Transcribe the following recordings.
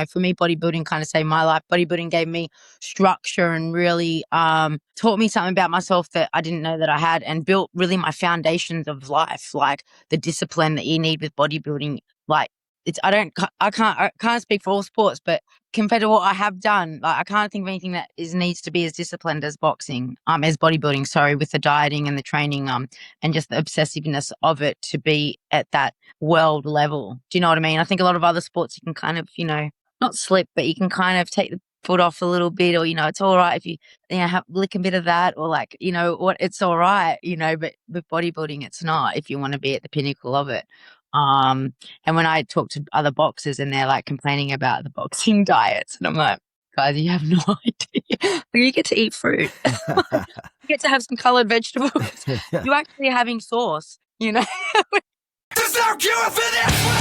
for me, bodybuilding kind of saved my life. Bodybuilding gave me structure and really taught me something about myself that I didn't know that I had, and built really my foundations of life, like the discipline that you need with bodybuilding. Like I can't speak for all sports, but compared to what I have done, like I can't think of anything that needs to be as disciplined as boxing, as bodybuilding, sorry, with the dieting and the training, and just the obsessiveness of it to be at that world level. Do you know what I mean? I think a lot of other sports you can kind of, not slip, but you can kind of take the foot off a little bit, or, it's all right if you lick a bit of that, or like, it's all right, but with bodybuilding, it's not, if you want to be at the pinnacle of it. And when I talk to other boxers and they're like complaining about the boxing diets, and I'm like, guys, you have no idea. You get to eat fruit. You get to have some colored vegetables. You're actually having sauce, There's no cure for this one!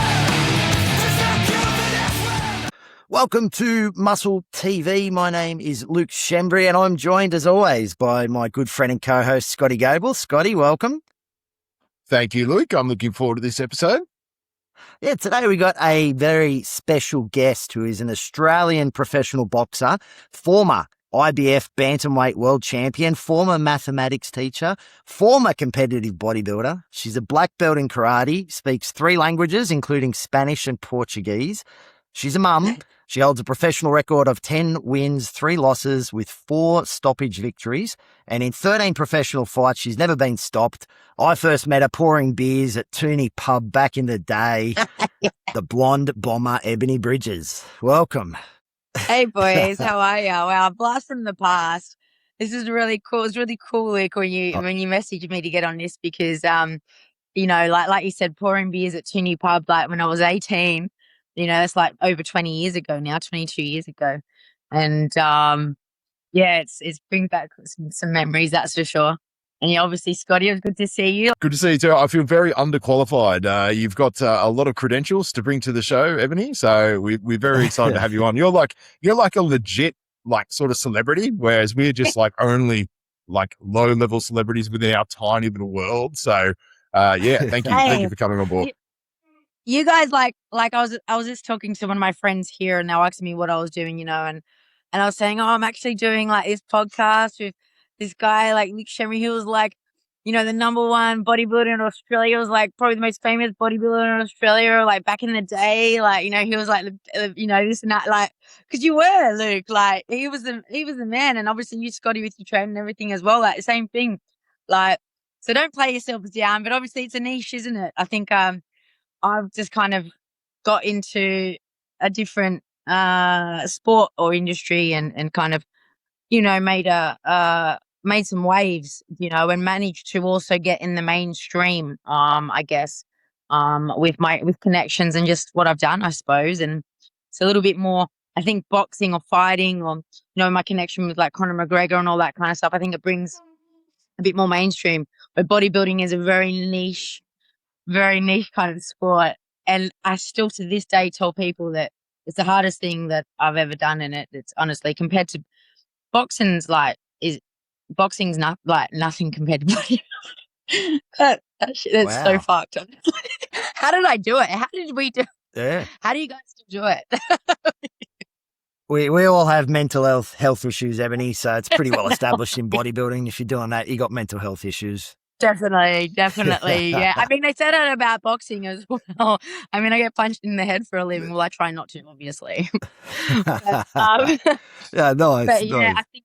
Welcome to Muscle TV. My name is Luke Shembry, and I'm joined as always by my good friend and co-host Scotty Gable. Scotty, welcome. Thank you, Luke. I'm looking forward to this episode. Yeah, today we got a very special guest who is an Australian professional boxer, former IBF bantamweight world champion, former mathematics teacher, former competitive bodybuilder. She's a black belt in karate, speaks 3 languages, including Spanish and Portuguese. She's a mum. She holds a professional record of 10 wins, 3 losses with 4 stoppage victories. And in 13 professional fights, she's never been stopped. I first met her pouring beers at Tooney Pub back in the day. The blonde bomber, Ebanie Bridges. Welcome. Hey, boys. How are you? Wow, blast from the past. This is really cool. It's really cool, Luke, when you messaged me to get on this, because, like you said, pouring beers at Tooney Pub, like when I was 18. That's like over 20 years ago now, 22 years ago. And, it's brings back some memories, that's for sure. And yeah, obviously, Scotty, it was good to see you. Good to see you too. I feel very underqualified. You've got a lot of credentials to bring to the show, Ebony. So we're very excited to have you on. You're like a legit, like, sort of celebrity, whereas we're just like only like low level celebrities within our tiny little world. So, thank you. Thank you for coming on board. You guys, like I was just talking to one of my friends here, and they were asking me what I was doing, and I was saying, I'm actually doing like this podcast with this guy, like Luke Shembry. He was like, the #1 bodybuilder in Australia. Was like probably the most famous bodybuilder in Australia, like back in the day. Like, he was like, this and that, like, because you were, Luke, like he was the man. And obviously you, Scotty, with your training and everything as well, like the same thing. Like, so don't play yourselves down, but obviously it's a niche, isn't it? I think, I've just kind of got into a different sport or industry, and kind of, made some waves, and managed to also get in the mainstream, I guess, with connections and just what I've done, I suppose. And it's a little bit more, I think, boxing or fighting, or, my connection with like Conor McGregor and all that kind of stuff. I think it brings a bit more mainstream, but bodybuilding is a very niche kind of sport. And I still to this day tell people that it's the hardest thing that I've ever done in it. It's honestly, compared to boxing's not like nothing compared to bodybuilding. That's wow. So fucked. How did I do it? How did we do it? Yeah. How do you guys do it? We all have mental health issues, Ebony, so it's pretty well established in bodybuilding. If you're doing that, you got mental health issues. Definitely. Yeah. I mean, they said that about boxing as well. I mean, I get punched in the head for a living. Well, I try not to, obviously. But, yeah, nice. But yeah, nice. I think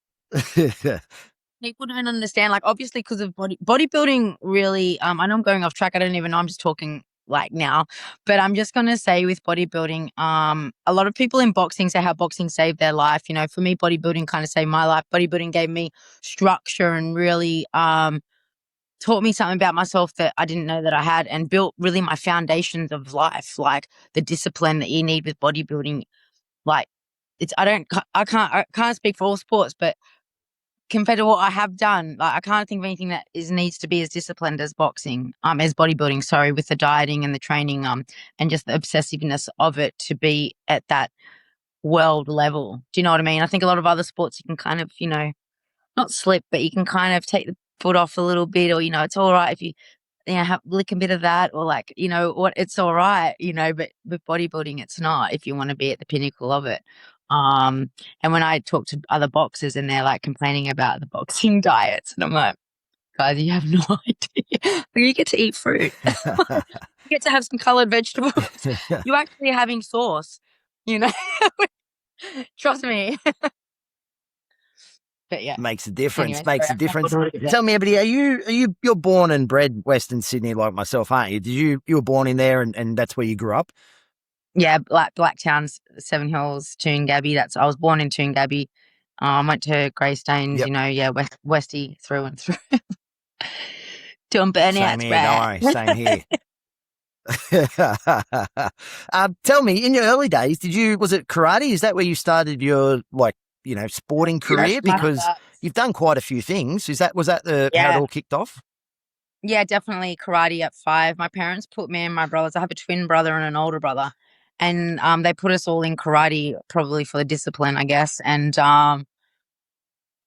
people don't understand, like, obviously, because of bodybuilding really, I know I'm going off track. I don't even know. I'm just talking like now, but I'm just going to say with bodybuilding, a lot of people in boxing say how boxing saved their life. For me, bodybuilding kind of saved my life. Bodybuilding gave me structure and really, taught me something about myself that I didn't know that I had, and built really my foundations of life, like the discipline that you need with bodybuilding. Like, I can't speak for all sports, but compared to what I have done, like I can't think of anything that needs to be as disciplined as boxing, as bodybuilding, sorry, with the dieting and the training, and just the obsessiveness of it to be at that world level. Do you know what I mean? I think a lot of other sports you can kind of, not slip, but you can kind of take the foot off a little bit, or, it's all right if you have lick a bit of that, or like, what, it's all right, but with bodybuilding, it's not, if you want to be at the pinnacle of it. And when I talk to other boxers and they're like complaining about the boxing diets, and I'm like, guys, you have no idea. You get to eat fruit. You get to have some colored vegetables. You're actually having sauce, trust me. But yeah. Makes a difference. Anyway, Makes a sorry, difference. Tell me, Ebony, you're born and bred Western Sydney like myself, aren't you? You were born in there and that's where you grew up? Yeah, Blacktown, Seven Hills, Toongabbie. I was born in Toongabbie. Went to Greystanes, Yep. Westie through and through. Doing burnouts, Same here, don't worry. bruh. Same here. Tell me, in your early days, was it karate? Is that where you started your sporting career? Yes, martial Because arts. you've done quite a few things. Was that how it Yeah. all kicked off? Yeah, definitely karate at 5. My parents put me and my brothers. I have a twin brother and an older brother, and they put us all in karate, probably for the discipline, I guess. And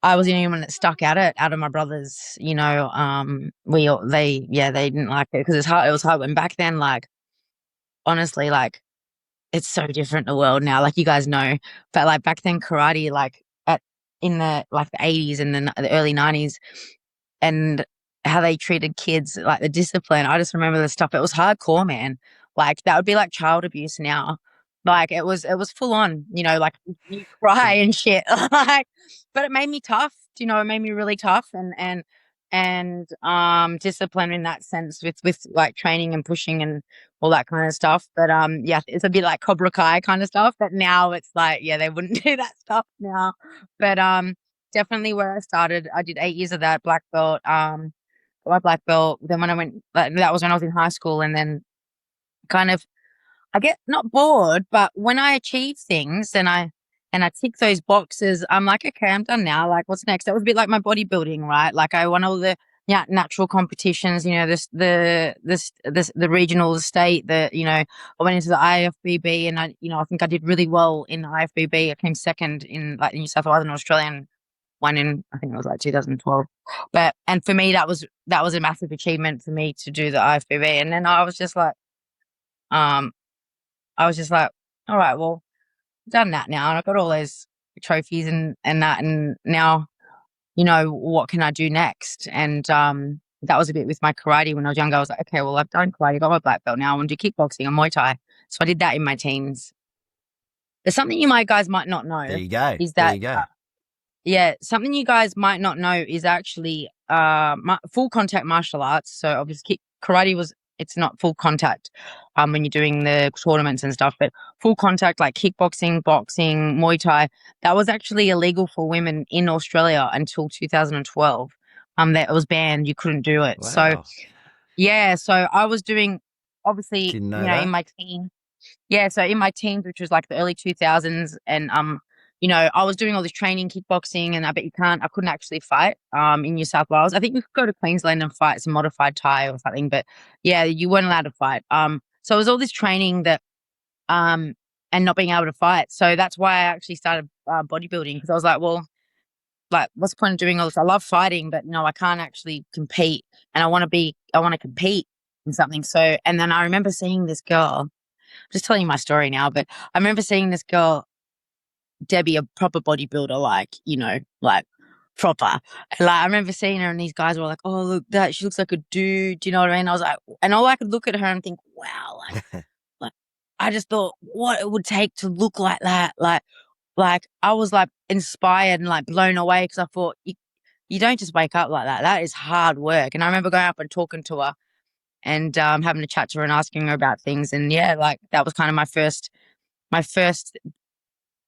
I was the only one that stuck at it out of my brothers. They didn't like it because it's hard. It was hard. And back then, like, honestly, like, it's so different, the world now, like you guys know. But like back then, karate, like in the 80s and then the early 90s, and how they treated kids, like the discipline. I just remember the stuff. It was hardcore, man. Like that would be like child abuse now. Like it was full on, like you cry and shit. Like, but it made me tough. It made me really tough, and discipline in that sense, with like training and pushing and all that kind of stuff. But yeah, it's a bit like Cobra Kai kind of stuff. But now it's like, yeah, they wouldn't do that stuff now. But definitely where I started, I did 8 years of that, black belt. Got my black belt. Then when I went, that was when I was in high school, and then kind of I get not bored, but when I achieve things and I tick those boxes, I'm like, okay, I'm done now. Like, what's next? That was a bit like my bodybuilding, right? Like, I won all the natural competitions. The regional, the state. I went into the IFBB, and I think I did really well in the IFBB. I came second in like New South Wales and Australian. One in, I think it was like 2012. And for me, that was a massive achievement for me to do the IFBB. And then I was just like, all right, well, I've done that now, and I've got all those trophies and that, and now, what can I do next? And that was a bit with my karate when I was younger. I was like, okay, well, I've done karate, got my black belt, now I want to do kickboxing and Muay Thai. So I did that in my teens. There's something guys might not know. There you go. Is that, there you go. Yeah, something you guys might not know is actually full contact martial arts. So obviously karate it's not full contact when you're doing the tournaments and stuff, but full contact like kickboxing, boxing, Muay Thai, that was actually illegal for women in Australia until 2012. That was banned. You couldn't do it. Wow. So yeah, so I was doing, obviously, Didn't know that. in my teens. Yeah, so in my teens, which was like the early 2000s, and I was doing all this training, kickboxing, and I couldn't actually fight in New South Wales. I think you could go to Queensland and fight some modified Thai or something, but yeah, you weren't allowed to fight. So it was all this training that and not being able to fight. So that's why I actually started bodybuilding, because I was like, well, like, what's the point of doing all this? I love fighting, but I can't actually compete, and I want to compete in something. So, and then I remember seeing this girl. I'm just telling you my story now, but I remember seeing this girl, Debbie, a proper bodybuilder, like proper. And like, I remember seeing her, and these guys were like, "Oh, look, she looks like a dude." Do you know what I mean? I was like, and all I could look at her and think, "Wow!" Like I just thought what it would take to look like that. Like I was like inspired and like blown away, because I thought you don't just wake up like that. That is hard work. And I remember going up and talking to her and having a chat to her and asking her about things. And yeah, like that was kind of my first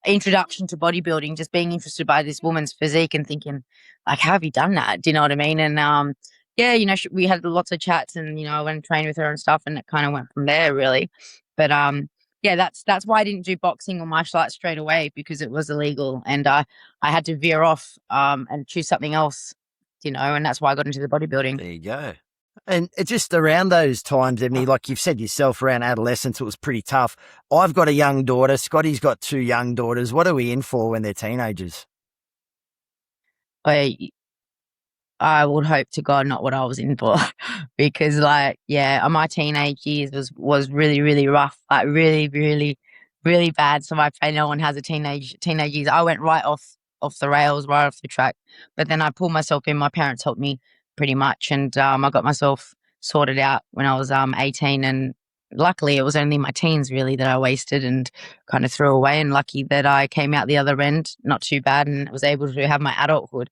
introduction to bodybuilding, just being interested by this woman's physique and thinking, like, how have you done that? Do you know what I mean? And yeah, we had lots of chats, and I went and trained with her and stuff, and it kind of went from there, really. But yeah, that's why I didn't do boxing or martial arts straight away, because it was illegal, and I had to veer off and choose something else, and that's why I got into the bodybuilding. There you go. And it's just around those times, Ebony, like you've said yourself, around adolescence, it was pretty tough. I've got a young daughter. Scotty's got 2 young daughters. What are we in for when they're teenagers? I I would hope to God not what I was in for, because like, yeah, my teenage years was really, really rough, like really, really, really bad. So I pray no one has a teenage years. I went right off the rails, right off the track. But then I pulled myself in. My parents helped me pretty much, and I got myself sorted out when I was 18, and luckily it was only my teens really that I wasted and kind of threw away, and lucky that I came out the other end not too bad and was able to have my adulthood,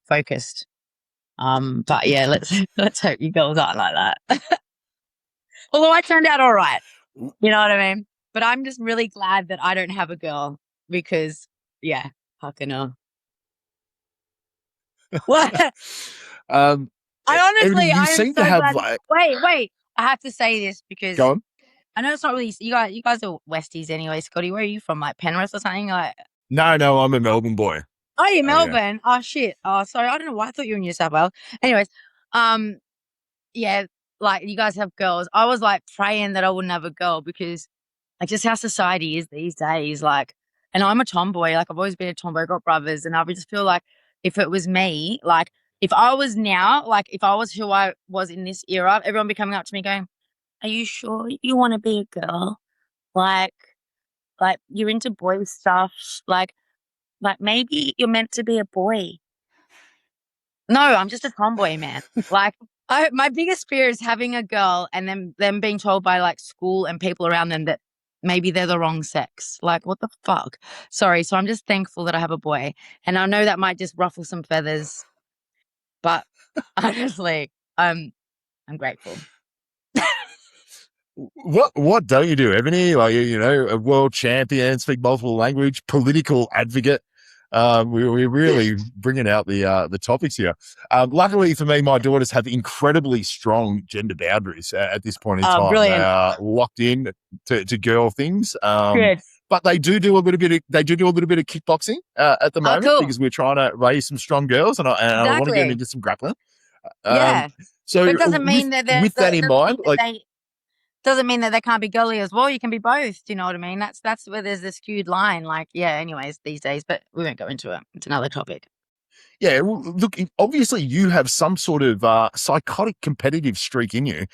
focused. But yeah, let's hope you girls aren't like that. Although I turned out all right, you know what I mean? But I'm just really glad that I don't have a girl because, yeah, fucking hell. What? Um, I Ebony, honestly, you I am seem to so have glad. like, Wait. I have to say this go because on. I know it's not really you guys are Westies anyway. Scotty, where are you from? Like Penrith or something? Like, No, I'm a Melbourne boy. oh, you're Oh yeah. Melbourne. Oh shit. Oh, sorry. I don't know why I thought you were in New South Wales. Anyways, um, yeah, like you guys have girls. I was like praying that I wouldn't have a girl because like just how society is these days. Like, and I'm a tomboy. Like I've always been a tomboy. Got brothers, and I would just feel like if it was me, like if I was now, like if I was who I was in this era, everyone would be coming up to me going, "Are you sure you want to be a girl? Like, like you're into boy stuff. Like maybe you're meant to be a boy." No, I'm just a tomboy, man. Like, my biggest fear is having a girl and then them being told by like school and people around them that maybe they're the wrong sex. Like, what the fuck? Sorry. So I'm just thankful that I have a boy, and I know that might just ruffle some feathers, but honestly, I'm grateful. What don't you do, Ebony? Like a world champion, speak multiple language, political advocate. We're really bringing out the topics here. Luckily for me, my daughters have incredibly strong gender boundaries at this point in Oh, time. They brilliant. are locked in to girl things. Good. But they do a little bit of kickboxing at the Oh, moment cool. because we're trying to raise some strong girls, and I want to get them Exactly. into some grappling. Um, Yeah. so But it doesn't mean that with that in doesn't mean mind, that like. they doesn't mean that they can't be girly as well. You can be both. Do you know what I mean? That's where there's a skewed line. Like, yeah, anyways, these days, but we won't go into it. It's another topic. Yeah, well, look, obviously you have some sort of psychotic competitive streak in you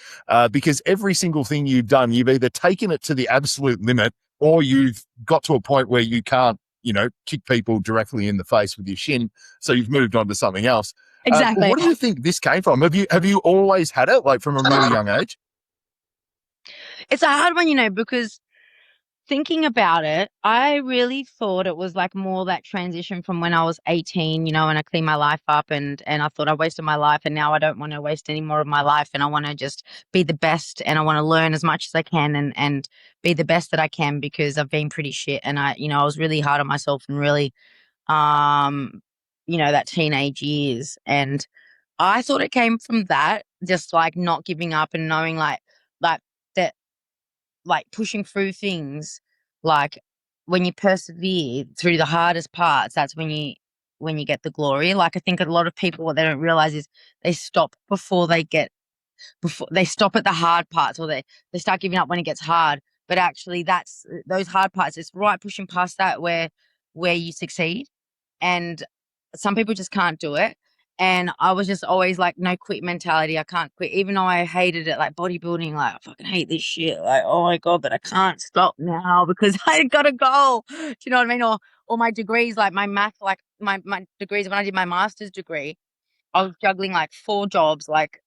because every single thing you've done, you've either taken it to the absolute limit or you've got to a point where you can't, kick people directly in the face with your shin. So you've moved on to something else. Exactly. What do you think this came from? Have you always had it, like from a really young age? It's a hard one, because thinking about it, I really thought it was like more that transition from when I was 18, and I cleaned my life up and I thought I wasted my life, and now I don't want to waste any more of my life, and I want to just be the best, and I want to learn as much as I can and be the best that I can because I've been pretty shit, and I was really hard on myself and really um that teenage years, and I thought it came from that, just like not giving up and knowing like that, like pushing through things, like when you persevere through the hardest parts, that's when you get the glory. Like I think a lot of people, what they don't realize is they stop before they stop at the hard parts, or they start giving up when it gets hard. But actually that's those hard parts, it's right pushing past that where you succeed. And some people just can't do it. And I was just always like, no quit mentality. I can't quit. Even though I hated it, like bodybuilding, like I fucking hate this shit. Like, oh my God, but I can't stop now because I got a goal. Do you know what I mean? Or my degrees, like my math, like my degrees, when I did my master's degree, I was juggling like 4 jobs, like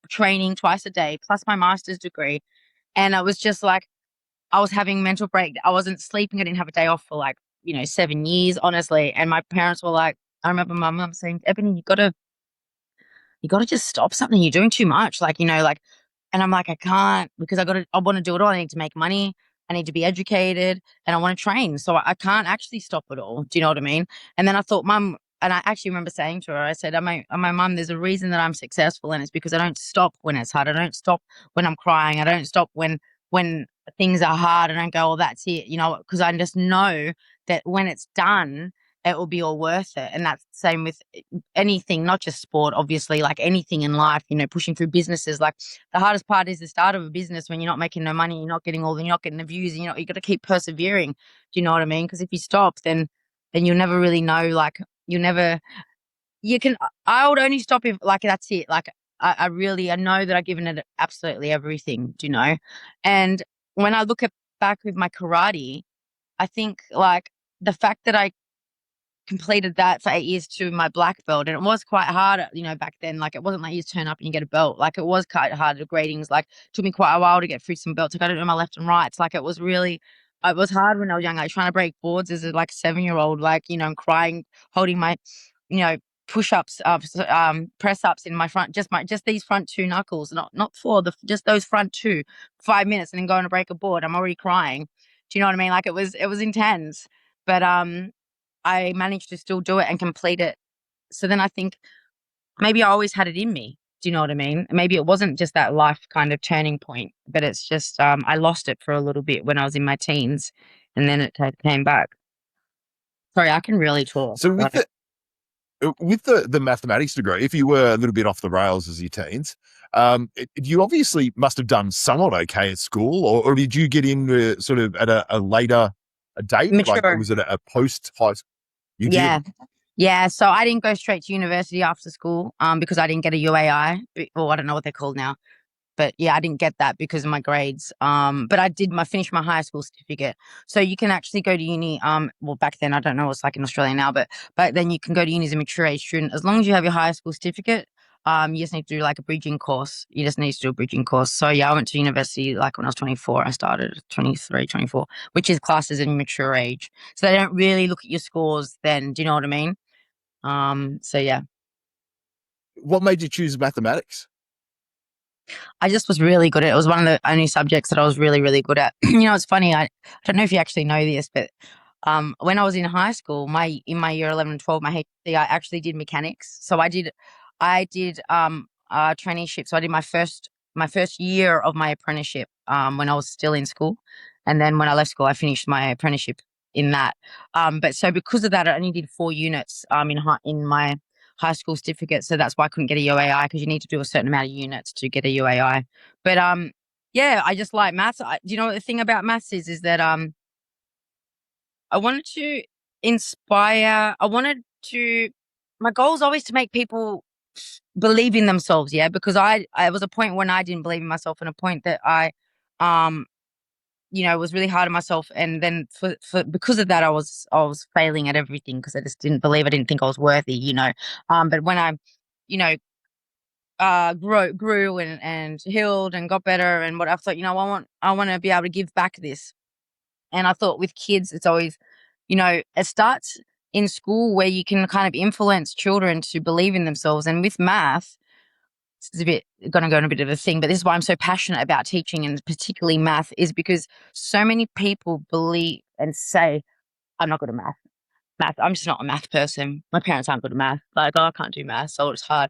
training twice a day, plus my master's degree. And I was just like, I was having mental break. I wasn't sleeping. I didn't have a day off for like, 7 years, honestly. And my parents were like, I remember my mum saying, Ebony, you gotta just stop something. You're doing too much. Like, and I'm like, I can't because I want to do it all. I need to make money. I need to be educated and I want to train. So I can't actually stop it all. Do you know what I mean? And then I thought, Mum, and I actually remember saying to her, I said, my mum, there's a reason that I'm successful, and it's because I don't stop when it's hard. I don't stop when I'm crying. I don't stop when things are hard. I don't go, oh, that's it, because I just know that when it's done, it will be all worth it. And that's the same with anything, not just sport, obviously, like anything in life, pushing through businesses. Like the hardest part is the start of a business when you're not making no money, you're not getting the views, and you got to keep persevering. Do you know what I mean? Because if you stop, then you'll never really know, like you'll never you can, I would only stop if like that's it. Like I know that I've given it absolutely everything, do you know? And when I look at back with my karate, I think like the fact that I completed that for 8 years to my black belt, and it was quite hard, back then. Like it wasn't like you just turn up and you get a belt. Like it was quite hard. The gradings like took me quite a while to get through some belts. Like I don't know my left and rights. Like it was hard when I was young. Like trying to break boards as a like 7-year old. Like crying, holding my, you know. Push-ups, press ups in my front, just these front two knuckles, not four, just those front two, 5 minutes, and then going to break a board. I'm already crying. Do you know what I mean? Like it was intense, but I managed to still do it and complete it. So then I think maybe I always had it in me. Do you know what I mean? Maybe it wasn't just that life kind of turning point, but it's just I lost it for a little bit when I was in my teens, and then it came back. Sorry, I can really talk. So with the mathematics degree, if you were a little bit off the rails as your teens, you obviously must have done somewhat okay at school, or did you get in sort of at a later a date? Like, Mature. was it a post high school? You Yeah. did. Yeah, so I didn't go straight to university after school because I didn't get a UAI, or I don't know what they're called now. But yeah, I didn't get that because of my grades. But I finished my high school certificate. So you can actually go to uni. Well, back then, I don't know what's like in Australia now, but back then you can go to uni as a mature age student. As long as you have your high school certificate, you just need to do like a bridging course. You just need to do a bridging course. So yeah, I went to university like when I was 24. I started 23, 24, which is classed as a mature age. So they don't really look at your scores then. Do you know what I mean? So yeah. What made you choose mathematics? I just was really good at it. It was one of the only subjects that I was really, really good at. It's funny. I don't know if you actually know this, but when I was in high school, in my year 11 and 12, my HC, I actually did mechanics. So I did traineeship. So I did my first year of my apprenticeship when I was still in school, and then when I left school, I finished my apprenticeship in that. But so because of that, I only did 4 units in my high school certificate. So that's why I couldn't get a UAI, because you need to do a certain amount of units to get a UAI. But yeah, I just like maths. Do you know what the thing about maths is that I wanted to inspire. My goal is always to make people believe in themselves. Yeah, because I was a point when I didn't believe in myself, and a point that I, um, was really hard on myself. And then because of that, I was failing at everything because I just didn't believe. I didn't think I was worthy. But when I, you know, grew and healed and got better, and what I thought, I want to be able to give back this. And I thought with kids, it's always, it starts in school where you can kind of influence children to believe in themselves. And with math, it's going to go on a bit of a thing, but this is why I'm so passionate about teaching, and particularly math, is because so many people believe and say, I'm not good at math. I'm just not a math person. My parents aren't good at math. Like, oh, I can't do math, so it's hard.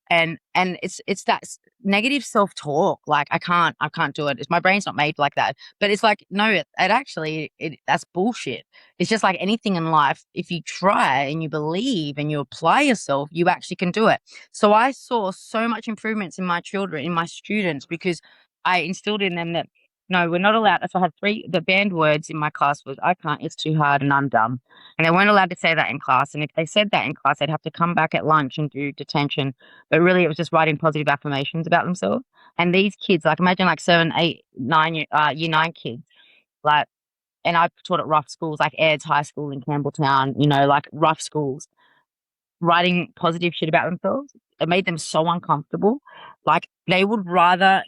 And it's that negative self-talk. Like, I can't do it. My brain's not made like that. But it's like, no, it actually, that's bullshit. It's just like anything in life. If you try and you believe and you apply yourself, you actually can do it. So I saw so much improvements in my children, in my students, because I instilled in them that no, we're not allowed. So I had the banned words in my class was, I can't, it's too hard, and I'm dumb. And they weren't allowed to say that in class. And if they said that in class, they'd have to come back at lunch and do detention. But really, it was just writing positive affirmations about themselves. And these kids, like imagine like 7, 8, 9, year 9 kids, like, and I taught at rough schools like Aids High School in Campbelltown, like rough schools, writing positive shit about themselves. It made them so uncomfortable. Like they would rather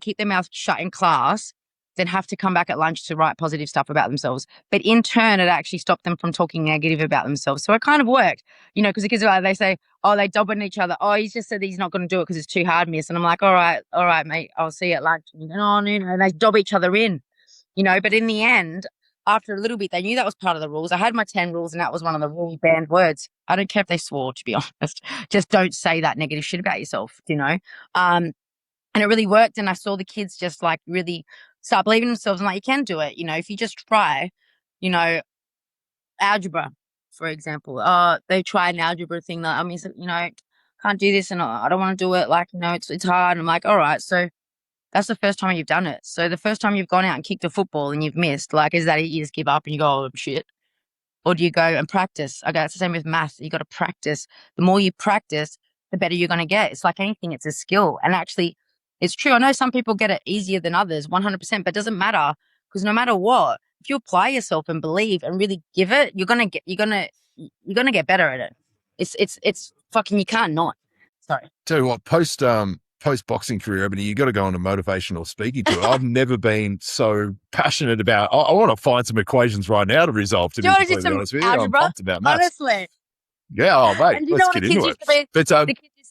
keep their mouth shut in class than have to come back at lunch to write positive stuff about themselves. But in turn, it actually stopped them from talking negative about themselves. So it kind of worked, because the kids they say, oh, they dob on each other. Oh, he's just said he's not going to do it because it's too hard, miss. And I'm like, all right, mate, I'll see you at lunch. And oh, no, and they dob each other in, but in the end, after a little bit, they knew that was part of the rules. I had my 10 rules, and that was one of the really banned words. I don't care if they swore, to be honest. Just don't say that negative shit about yourself. And it really worked. And I saw the kids just like really start believing in themselves, and like, you can do it. If you just try, you know, algebra, for example. They tried an algebra thing that, can't do this, and I don't want to do it. Like, it's hard. And I'm like, all right, so that's the first time you've done it. So the first time you've gone out and kicked a football and you've missed, like, is that it? You just give up and you go, oh, shit. or do you go and practice? Okay, it's the same with math. You got to practice. The more you practice, the better you're going to get. It's like anything, it's a skill. And actually, it's true. I know some people get it easier than others, 100%, but it doesn't matter, because no matter what, if you apply yourself and believe and really give it, you're gonna get better at it. It's fucking, you can't not. Sorry. Tell you what, post boxing career, Ebony, you got to go on a motivational speaking tour. I've never been so passionate about. I want to find some equations right now to resolve. To Do be you want to do completely some honest with you, I'm algebra? pumped about maths. Honestly. Yeah, oh mate, And you let's know what get the kids into used it. to be? But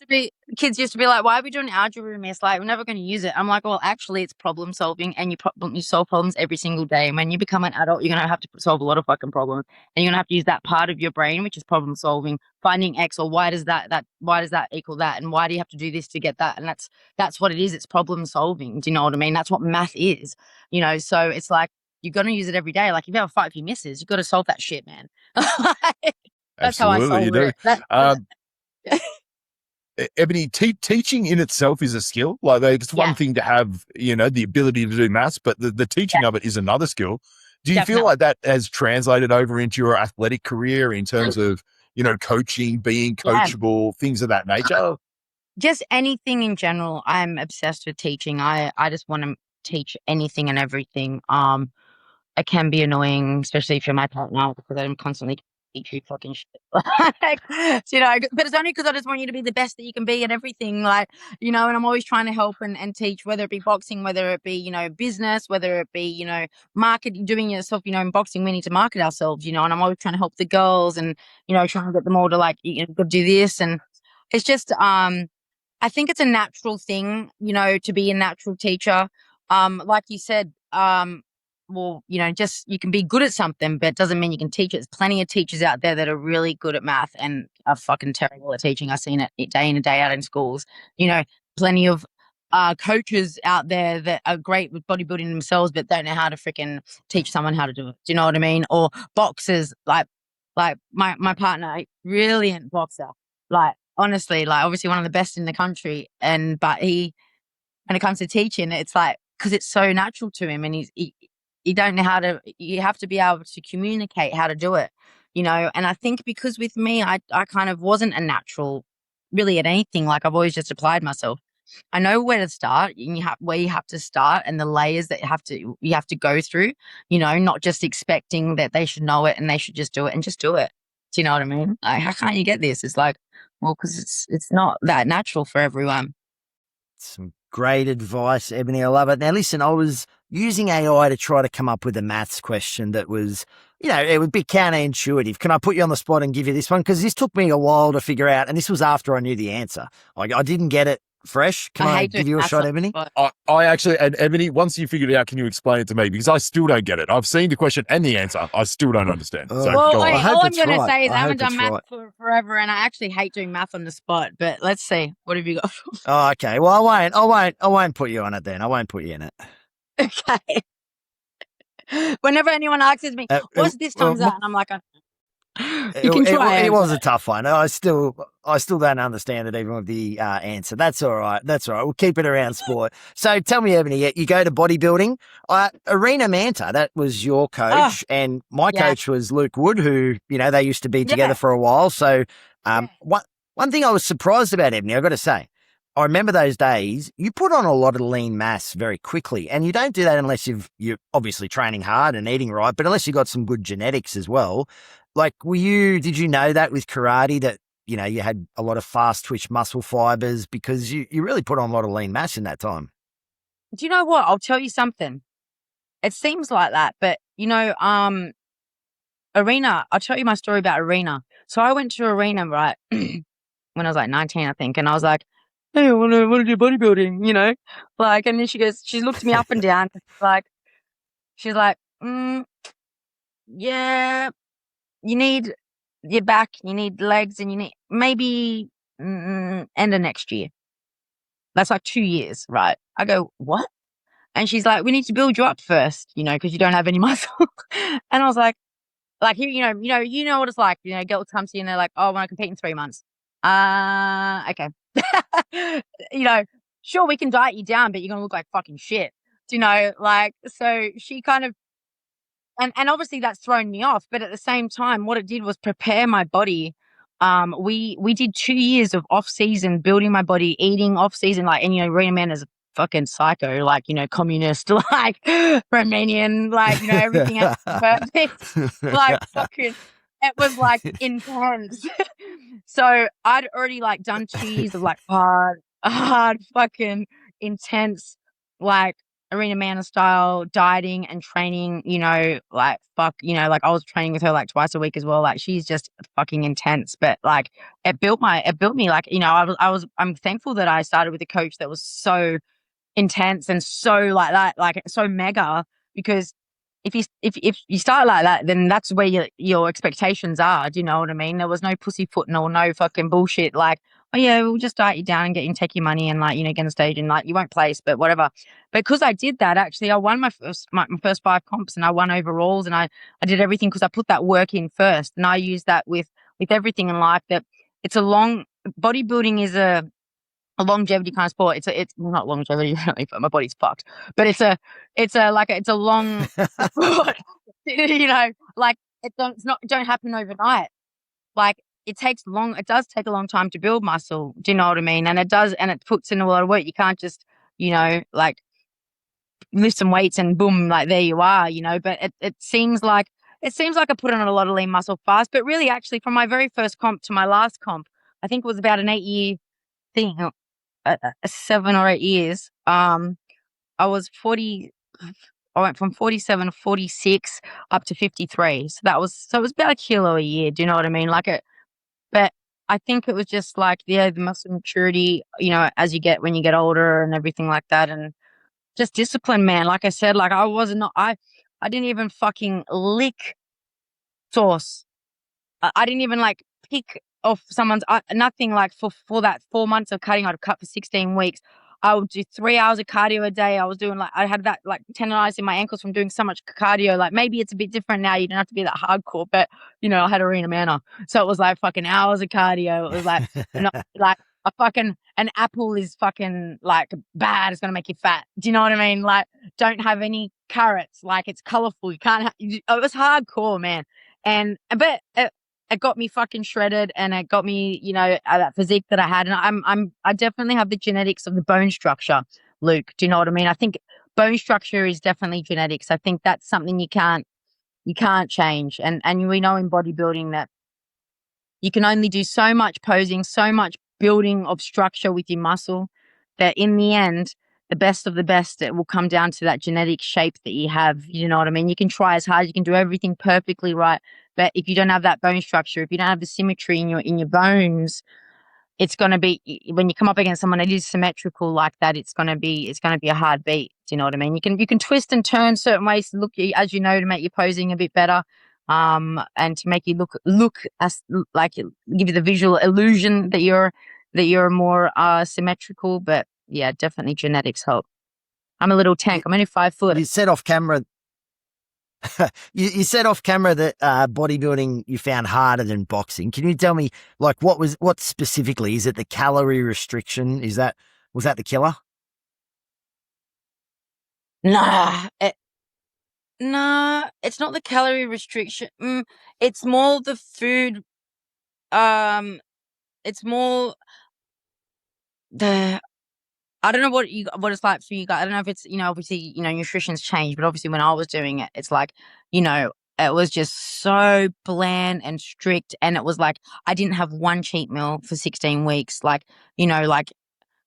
The kids used to be like, "Why are we doing algebra, miss? Like, we're never going to use it." I'm like, "Well, actually, it's problem solving, and you solve problems every single day. And when you become an adult, you're going to have to solve a lot of fucking problems, and you're going to have to use that part of your brain, which is problem solving, finding X, or why does that equal that, and why do you have to do this to get that? And that's what it is. It's problem solving. Do you know what I mean? That's what math is. So it's like you're going to use it every day. Like if you have a fight with your missus, you got to solve that shit, man. That's how I absolutely, you solve do. it. Ebony, teaching in itself is a skill. Like it's one Yeah. thing to have, the ability to do maths, but the teaching of it is another skill. Do you feel Definitely. like that has translated over into your athletic career in terms of, coaching, being Yeah. coachable, things of that nature? Just anything in general. I'm obsessed with teaching. I just want to teach anything and everything. It can be annoying, especially if you're my partner, because I'm constantly teach you fucking shit. Like, but it's only because I just want you to be the best that you can be at everything. Like, and I'm always trying to help and teach, whether it be boxing, whether it be, business, whether it be, market, doing yourself, in boxing, we need to market ourselves, and I'm always trying to help the girls and, trying to get them all to like, go do this. And it's just, I think it's a natural thing, to be a natural teacher. Like you said, well, just you can be good at something, but it doesn't mean you can teach it. There's plenty of teachers out there that are really good at math and are fucking terrible at teaching. I've seen it day in and day out in schools. Plenty of coaches out there that are great with bodybuilding themselves, but don't know how to freaking teach someone how to do it. Do you know what I mean? Or boxers, like my partner, brilliant boxer, like honestly, like obviously one of the best in the country, but when it comes to teaching, it's like, because it's so natural to him, and you don't know how to, you have to be able to communicate how to do it, and I think because with me, I kind of wasn't a natural really at anything. Like I've always just applied myself. I know where to start, and where you have to start, and the layers that you have to go through, not just expecting that they should know it and they should just do it and just do it. Do you know what I mean? Like, how can't you get this? It's like, well, because it's not that natural for everyone. Some great advice, Ebony. I love it. Now, listen, I was using AI to try to come up with a maths question that was, it would be counterintuitive. Can I put you on the spot and give you this one? Because this took me a while to figure out, and this was after I knew the answer. I didn't get it fresh. Can I give you a shot, Ebony? I actually, and Ebony, once you figured it out, can you explain it to me? Because I still don't get it. I've seen the question and the answer. I still don't understand. So well, go on. all I'm going to say is I haven't done math for forever, and I actually hate doing math on the spot. But let's see. What have you got? Oh, okay. Well, I won't put you on it then. I won't put you in it. Okay. Whenever anyone asks me, what's this times out? And I'm like, you can try. It was a tough one. I still don't understand it even with the answer. That's all right. We'll keep it around sport. So tell me, Ebony, you go to bodybuilding. Arena Manta, that was your coach, and my coach was Luke Wood, who, they used to be together for a while. So one thing I was surprised about, Ebony, I've got to say, I remember those days, you put on a lot of lean mass very quickly, and you don't do that unless you're obviously training hard and eating right, but unless you've got some good genetics as well. Like, did you know that with karate that, you had a lot of fast twitch muscle fibers because you really put on a lot of lean mass in that time? Do you know what? I'll tell you something. It seems like that, but Arena, I'll tell you my story about Arena. So I went to Arena, right, when I was like 19, I think, and I was like, hey, I want to do bodybuilding, like, and then she looked me up and down, she's like, yeah, you need your back, you need legs, and you need maybe end of next year. That's like 2 years, right? I go, what? And she's like, we need to build you up first, because you don't have any muscle. And I was like, here, you know what it's like. Girls come to you and they're like, oh, I want to compete in 3 months. Okay. Sure, we can diet you down, but you're gonna look like fucking shit. So she kind of and obviously that's thrown me off. But at the same time, what it did was prepare my body. We did 2 years of off season building my body, eating off season, like, and Rena Man is a fucking psycho, like, communist, like Romanian, like, everything else perfect, like fucking. It was like intense. So I'd already like done 2 years of like hard fucking intense, like Arena Mana style dieting and training, like fuck, like I was training with her like twice a week as well. Like she's just fucking intense. But like it built me, like, I'm thankful that I started with a coach that was so intense and so like that, like so mega, because if you start like that, then that's where your expectations are. Do you know what I mean? There was no pussyfooting or no fucking bullshit like, oh yeah, we'll just diet you down and get you and take your money and like, get on the stage and like you won't place, but whatever. Because I did that, actually, I won my first 5 comps and I won overalls, and I did everything because I put that work in first, and I use that with everything in life. That it's a long bodybuilding is a longevity kind of sport. It's well, not longevity really, but my body's fucked. But it's a long sport. Like it don't happen overnight. Like it does take a long time to build muscle. Do you know what I mean? And it puts in a lot of work. You can't just, like lift some weights and boom, like there you are, but it seems like I put on a lot of lean muscle fast, but really actually from my very first comp to my last comp, I think it was about an 8-year thing. 7 or 8 years. I was 40. I went from 47 to 46 up to 53. So it was about a kilo a year. Do you know what I mean? But I think it was just like, yeah, the muscle maturity, as when you get older and everything like that, and just discipline, man. Like I said, like I didn't even fucking lick sauce. I didn't even like pick off someone's nothing. Like for that 4 months of cutting, I'd cut for 16 weeks. I would do 3 hours of cardio a day. I was doing I had that like tendonitis in my ankles from doing so much cardio. Like maybe it's a bit different now. You don't have to be that hardcore, but I had Arena Mana, so it was like fucking hours of cardio. It was like not like a fucking an apple is fucking like bad. It's gonna make you fat. Do you know what I mean? Like don't have any carrots. Like it's colorful. You can't. It was hardcore, man. But it got me fucking shredded, and it got me, that physique that I had. And I definitely have the genetics of the bone structure, Luke. Do you know what I mean? I think bone structure is definitely genetics. I think that's something you can't change. And we know in bodybuilding that you can only do so much posing, so much building of structure with your muscle, that in the end, the best of the best, it will come down to that genetic shape that you have. You know what I mean? You can try as hard, you can do everything perfectly right, but if you don't have that bone structure, if you don't have the symmetry in your bones, it's going to be, when you come up against someone that is symmetrical like that, it's going to be a hard beat. Do you know what I mean? You can twist and turn certain ways to look, as to make your posing a bit better, and to make you look as like, give you the visual illusion that you're more symmetrical. But yeah, definitely genetics help. I'm a little tank. I'm only 5 foot. You said off camera. You said off camera that bodybuilding you found harder than boxing. Can you tell me, like, what specifically? Is it the calorie restriction? Was that the killer? Nah, it's not the calorie restriction. It's more the food. It's more the. I don't know what it's like for you guys. I don't know if it's, obviously, nutrition's changed, but obviously when I was doing it, it's like, it was just so bland and strict. And it was like, I didn't have one cheat meal for 16 weeks. Like, like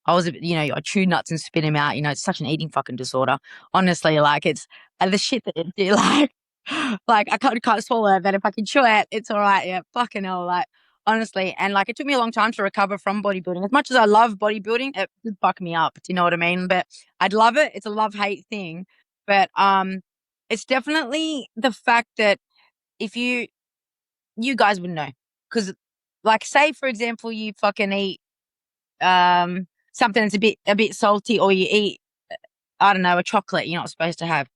I was, I chew nuts and spit them out. It's such an eating fucking disorder. Honestly, like it's the shit that it did, like I can't swallow it, but if I can chew it, it's all right. Yeah, fucking hell, like honestly. And like it took me a long time to recover from bodybuilding. As much as I love bodybuilding, it did fuck me up. Do you know what I mean? But I'd love it. It's a love-hate thing. But it's definitely the fact that if you guys would know, because like say for example you fucking eat something that's a bit salty, or you eat I don't know, a chocolate you're not supposed to have.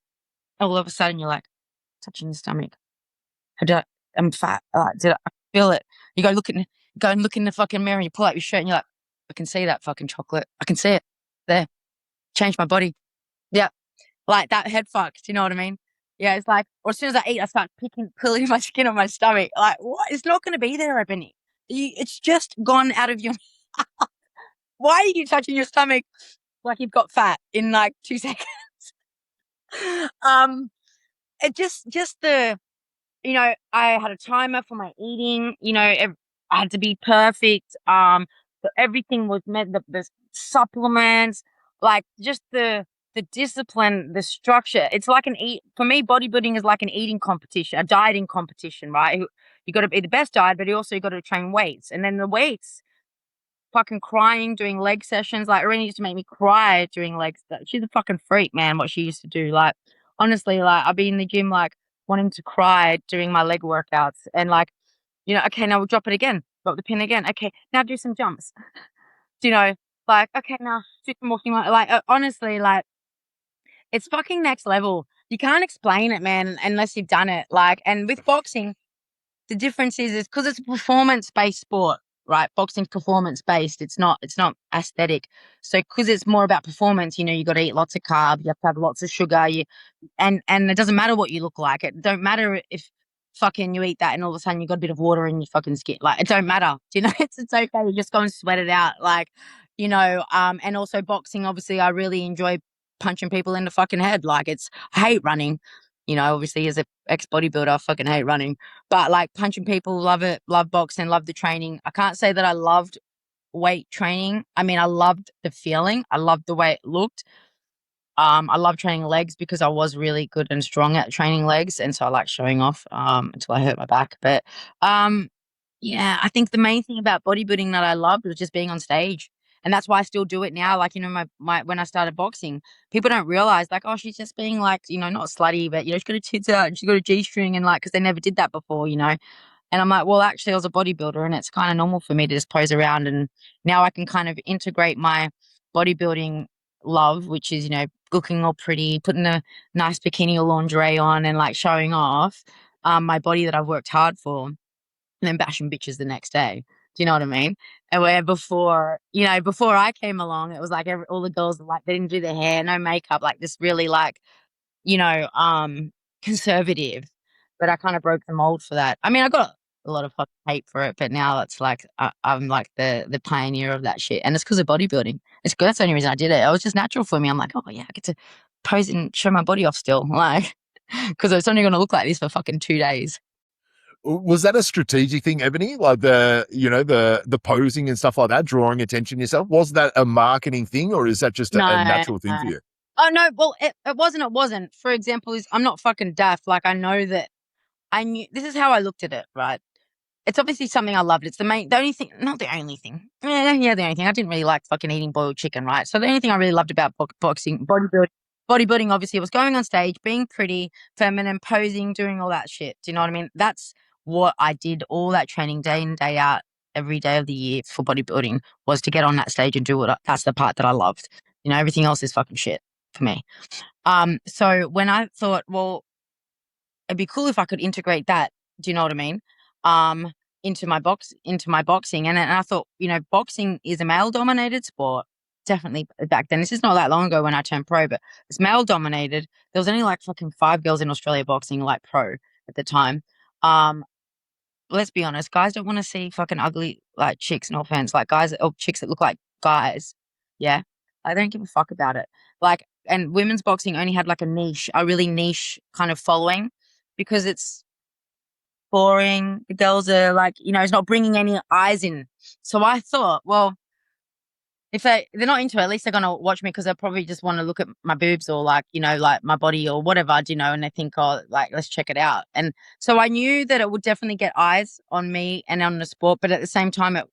All of a sudden you're like touching your stomach. I'm fat. Did I feel it? You go and look in the fucking mirror and you pull out your shirt and you're like, I can see that fucking chocolate. I can see it there. Change my body. Yeah. Like that head fucked. You know what I mean? Yeah, it's like, or as soon as I eat, I start pulling my skin on my stomach. Like, what? It's not going to be there, Ebony. It's just gone out of your. Why are you touching your stomach like you've got fat in like 2 seconds? um, it just the I had a timer for my eating. I had to be perfect. So everything was meant. The supplements, like just the discipline, the structure. It's like for me. Bodybuilding is like an eating competition, a dieting competition, right? You got to be the best diet, but you also got to train weights, and then the weights. Fucking crying doing leg sessions. Like, Irene used to make me cry during legs. She's a fucking freak, man. What she used to do, like, honestly, like, I'd be in the gym, like, wanting to cry during my leg workouts, and like, okay, now we'll drop it again, drop the pin again. Okay, now do some jumps. you know, like, okay, now do some walking. Like, honestly, like, it's fucking next level. You can't explain it, man, unless you've done it. Like, and with boxing, the difference is because it's a performance-based sport, right? Boxing's performance-based. It's not aesthetic. So because it's more about performance, you got to eat lots of carbs, you have to have lots of sugar, and it doesn't matter what you look like. It don't matter if fucking you eat that and all of a sudden you got a bit of water in your fucking skin. Like, it don't matter. It's okay. You just go and sweat it out. Like, and also boxing, obviously I really enjoy punching people in the fucking head. Like, I hate running. Obviously as a ex-bodybuilder, I fucking hate running. But like punching people, love it, love boxing, love the training. I can't say that I loved weight training. I mean, I loved the feeling. I loved the way it looked. I love training legs because I was really good and strong at training legs, and so I like showing off until I hurt my back. But yeah, I think the main thing about bodybuilding that I loved was just being on stage. And that's why I still do it now. Like, my when I started boxing, people don't realize, like, oh, she's just being like, not slutty, but she's got her tits out and she's got a G-string, and like, because they never did that before. And I'm like, well, actually, I was a bodybuilder, and it's kind of normal for me to just pose around. And now I can kind of integrate my bodybuilding love, which is, looking all pretty, putting a nice bikini or lingerie on, and like showing off my body that I've worked hard for, and then bashing bitches the next day. Do you know what I mean? And where before I came along, it was like all the girls, like, they didn't do their hair, no makeup, like this really like, you know, um, conservative. But I kind of broke the mold for that. I mean, I got a lot of fucking hate for it, but now it's like I'm like the pioneer of that shit, and it's because of bodybuilding. That's the only reason I did it. It was just natural for me. I'm like, oh yeah, I get to pose and show my body off still, like, because it's only going to look like this for fucking 2 days. Was that a strategic thing, Ebony? Like the posing and stuff like that, drawing attention to yourself? Was that a marketing thing, or is that just a No, natural thing no. for you? Oh no, well, it wasn't. It wasn't. For example, I'm not fucking deaf. Like, I know that I knew. This is how I looked at it, right? It's obviously something I loved. It's the only thing, not the only thing. Yeah, the only thing. I didn't really like fucking eating boiled chicken, right? So the only thing I really loved about boxing, bodybuilding, obviously, was going on stage, being pretty, feminine, posing, doing all that shit. Do you know what I mean? That's what I did. All that training, day in, day out, every day of the year for bodybuilding, was to get on that stage and do that's the part that I loved. Everything else is fucking shit for me. So when I thought, well, it'd be cool if I could integrate that. Do you know what I mean? Um, into my boxing, and I thought, boxing is a male dominated sport. Definitely back then. This is not that long ago when I turned pro, but it's male dominated. There was only like fucking 5 girls in Australia boxing like pro at the time. Um, let's be honest, guys don't want to see fucking ugly like chicks. No offense, like guys or chicks that look like guys. Yeah, I don't give a fuck about it. Like, and women's boxing only had like a really niche kind of following, because it's boring. The girls are like, it's not bringing any eyes in. So I thought, well, if they're not into it, at least they're gonna watch me, because they'll probably just want to look at my boobs, or like, like my body or whatever, and they think, oh, like, let's check it out. And so I knew that it would definitely get eyes on me and on the sport, but at the same time, it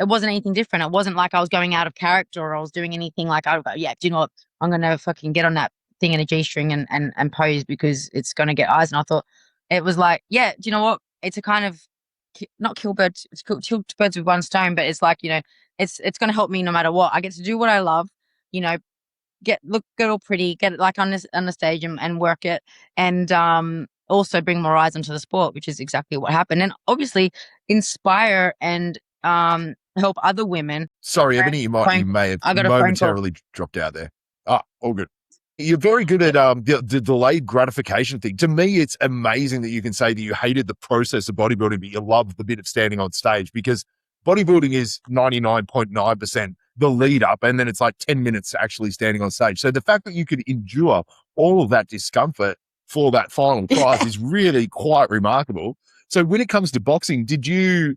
wasn't anything different. It wasn't like I was going out of character, or I was doing anything like, I would go, yeah, do you know what? I'm gonna fucking get on that thing in a G-string and pose because it's gonna get eyes. And I thought it was like, yeah, do you know what? It's a kind of not kill birds, it's kill two birds with one stone, but it's like, it's gonna help me no matter what. I get to do what I love, you know, look good or pretty, get it like on the stage and work it, and also bring more eyes onto the sport, which is exactly what happened. And obviously inspire and help other women. Sorry, Ebony, you may have I got a phone call. momentarily dropped out there. Ah, all good. You're very good at the delayed gratification thing. To me, it's amazing that you can say that you hated the process of bodybuilding, but you love the bit of standing on stage, because bodybuilding is 99.9% the lead up, and then it's like 10 minutes actually standing on stage. So the fact that you could endure all of that discomfort for that final prize is really quite remarkable. So when it comes to boxing,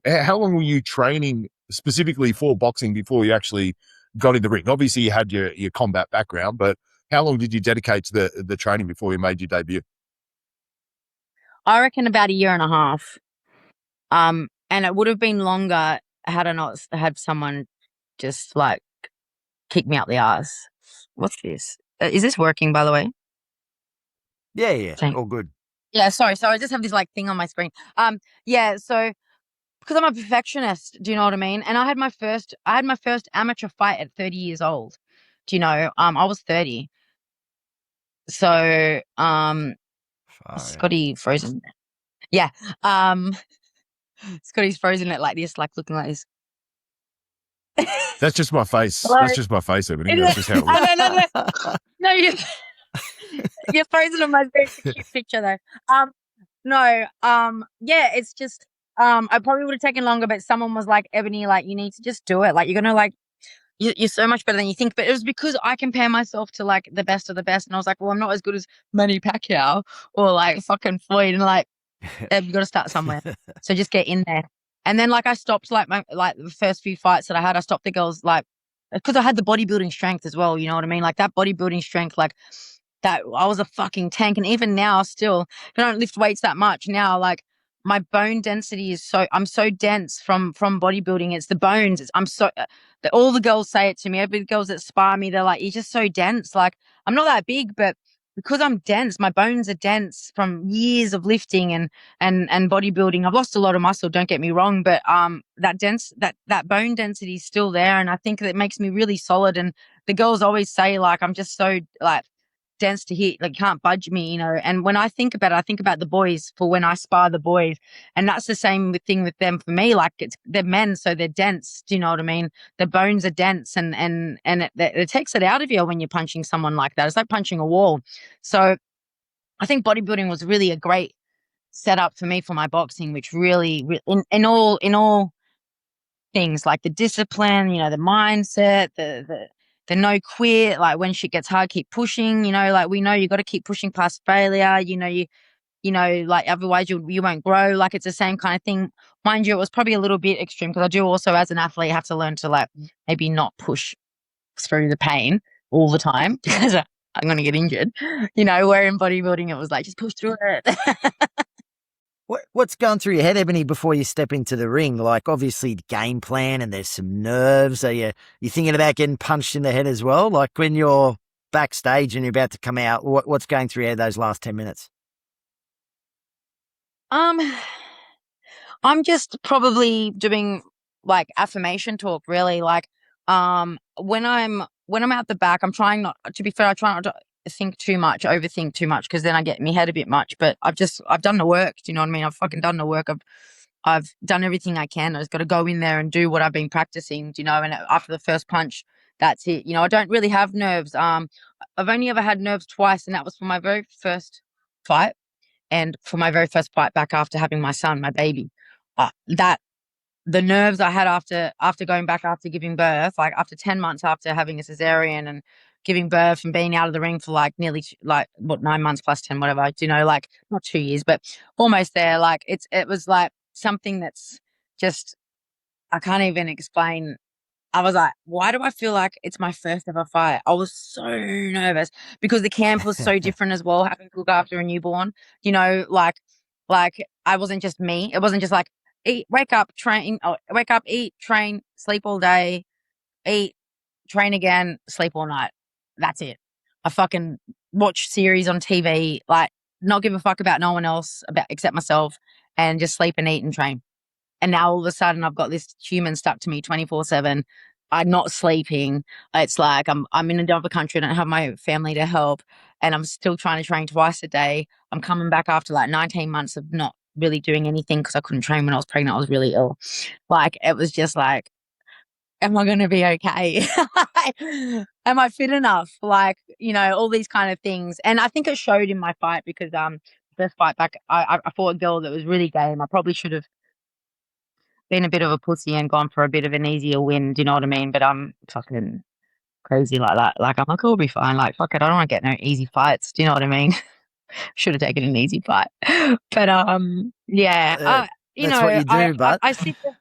how long were you training specifically for boxing before you actually got in the ring? Obviously you had your combat background, but how long did you dedicate to the training before you made your debut? I reckon about a year and a half. And it would have been longer had I not had someone just like kick me up the ass. What's this? Is this working, by the way? Yeah, Thank. all good. Yeah, sorry. So I just have this like thing on my screen. Yeah. So because I'm a perfectionist, do you know what I mean? And I had my first amateur fight at 30 years old. Do you know? I was 30. So Scotty frozen. Yeah. Um, Scotty's frozen it like this, like looking like this. That's just my face. Hello? That's just my face, Ebony. That's just how it looks. No, you're frozen on my screen. It's a cute picture though. No, yeah, it's just, I probably would have taken longer, but someone was like, Ebony, like, you need to just do it. Like, you're gonna like, you're so much better than you think. But it was because I compare myself to like the best of the best, and I was like, well, I'm not as good as Manny Pacquiao or like fucking Floyd, and like, you got to start somewhere. So just get in there. And then like I stopped like the first few fights that I had, I stopped the girls like because I had the bodybuilding strength as well. You know what I mean? Like that bodybuilding strength, like that I was a fucking tank. And even now, still, I don't lift weights that much now. Like my bone density is I'm so dense from bodybuilding. It's the bones. I'm so all the girls say it to me. Every girls that spar me, they're like, "You're just so dense." Like I'm not that big, but because I'm dense, my bones are dense from years of lifting and bodybuilding. I've lost a lot of muscle, don't get me wrong, but that bone density is still there, and I think that it makes me really solid. And the girls always say like I'm just so like dense to hit, like can't budge me, you know. And when I think about it, I think about the boys for when I spar the boys, and that's the same thing with them for me. Like they're men, so they're dense. Do you know what I mean? The bones are dense, and it takes it out of you when you're punching someone like that. It's like punching a wall. So I think bodybuilding was really a great setup for me for my boxing, which really in all things like the discipline, you know, the mindset, the no quit, like when shit gets hard, keep pushing, you know, like we know you got to keep pushing past failure, you know, like otherwise you won't grow. Like it's the same kind of thing. Mind you, it was probably a little bit extreme because I do also as an athlete have to learn to like maybe not push through the pain all the time because I'm going to get injured, you know, where in bodybuilding it was like, just push through it. What's going through your head, Ebony, before you step into the ring? Like, obviously, the game plan, and there's some nerves. Are you thinking about getting punched in the head as well? Like when you're backstage and you're about to come out, what's going through your head those last 10 minutes? Um, I'm just probably doing like affirmation talk, really. Like, when I'm out the back, I'm trying not to be fair. I try not to think too much, overthink too much, because then I get in my head a bit much. But I've done the work. Do you know what I mean? I've fucking done the work. I've done everything I can. I just got to go in there and do what I've been practicing. Do you know? And after the first punch, that's it. You know, I don't really have nerves. I've only ever had nerves twice, and that was for my very first fight and for my very first fight back after having my son, my baby. That the nerves I had after going back after giving birth, like after 10 months after having a cesarean and giving birth and being out of the ring for like nearly like what 9 months plus 10, whatever, you know, like not 2 years, but almost there. Like it was like something that's just, I can't even explain. I was like, why do I feel like it's my first ever fight? I was so nervous because the camp was so different as well, having to look after a newborn. You know, like I wasn't just me. It wasn't just like eat, wake up, train, wake up, eat, train, sleep all day, eat, train again, sleep all night. That's it. I fucking watch series on TV, like not give a fuck about no one else about except myself, and just sleep and eat and train. And now all of a sudden I've got this human stuck to me 24/7. I'm not sleeping. It's like I'm in another country. I don't have my family to help, and I'm still trying to train twice a day. I'm coming back after like 19 months of not really doing anything because I couldn't train when I was pregnant. I was really ill. Like it was just like am I going to be okay? Am I fit enough? Like, all these kind of things. And I think it showed in my fight because, first fight back, I fought a girl that was really game. I probably should have been a bit of a pussy and gone for a bit of an easier win. Do you know what I mean? But I'm fucking crazy like that. Like, I'm like, I'll be fine. Like, fuck it. I don't want to get no easy fights. Do you know what I mean? Should have taken an easy fight. But, yeah, Uh, that's what you do, but I sit there.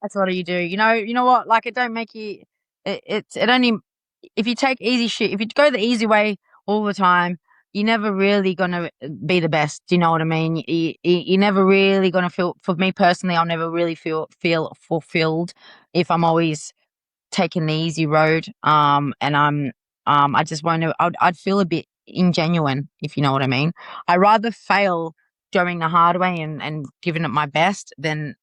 That's what you do. You know what? Like, it don't make you. It only if you take easy shit. If you go the easy way all the time, you're never really gonna be the best. Do you know what I mean? You're never really gonna feel. For me personally, I'll never really feel fulfilled if I'm always taking the easy road. And I just won't. I'd feel a bit ingenuine if you know what I mean. I rather fail going the hard way and giving it my best than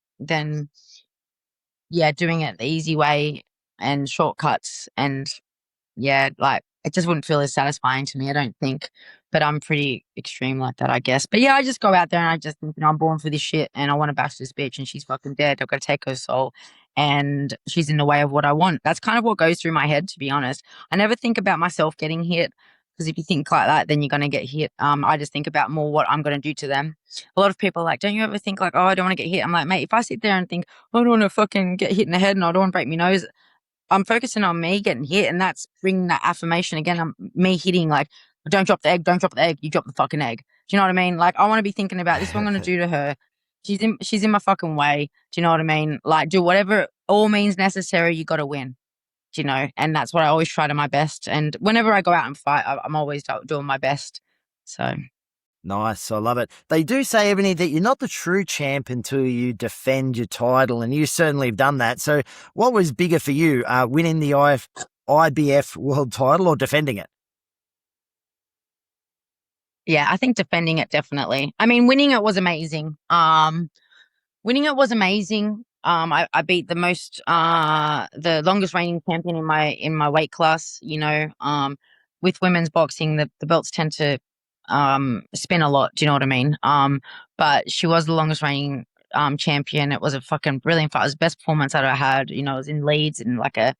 yeah, doing it the easy way and shortcuts and yeah, like it just wouldn't feel as satisfying to me, I don't think. But I'm pretty extreme like that, I guess. But yeah, I just go out there and I just think, I'm born for this shit and I want to bash this bitch and she's fucking dead. I've got to take her soul and she's in the way of what I want. That's kind of what goes through my head, to be honest. I never think about myself getting hit because if you think like that, then you're going to get hit. I just think about more what I'm going to do to them. A lot of people are like, don't you ever think like, oh, I don't want to get hit? I'm like, mate, if I sit there and think, I don't want to fucking get hit in the head and I don't want to break my nose, I'm focusing on me getting hit, and that's bringing that affirmation again. Me hitting like, don't drop the egg, don't drop the egg, you drop the fucking egg. Do you know what I mean? Like, I want to be thinking about this. Is what I'm going to do to her. She's in my fucking way. Do you know what I mean? Like, do whatever all means necessary. You got to win. Do you know? And that's what I always try to my best. And whenever I go out and fight, I'm always doing my best. So. nice. I love it. They do say, Ebony, that you're not the true champ until you defend your title, and you certainly have done that. So what was bigger for you, winning the IBF world title or defending it? Yeah, I think defending it definitely. I mean, winning it was amazing. Winning it was amazing. I beat the longest reigning champion in my weight class. With women's boxing, the belts tend to spin a lot. Do you know what I mean? But she was the longest reigning champion. It was a fucking brilliant fight. It was the best performance that I had. It was in Leeds in like a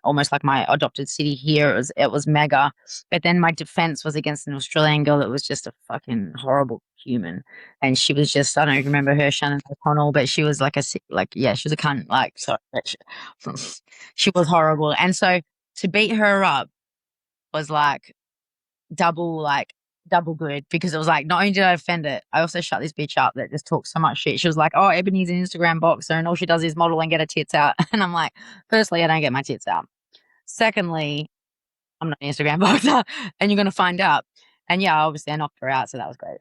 almost like my adopted city here. It was mega. But then my defense was against an Australian girl that was just a fucking horrible human. And she was just, I don't remember her, Shannon O'Connell, but she was yeah, she was a cunt. Like, sorry, but she was horrible. And so to beat her up was double good because it was like, not only did I defend it, I also shut this bitch up that just talks so much shit. She was like, oh, Ebony's an Instagram boxer and all she does is model and get her tits out. And I'm like, firstly, I don't get my tits out. Secondly, I'm not an Instagram boxer and you're going to find out. And yeah, obviously I knocked her out. So that was great.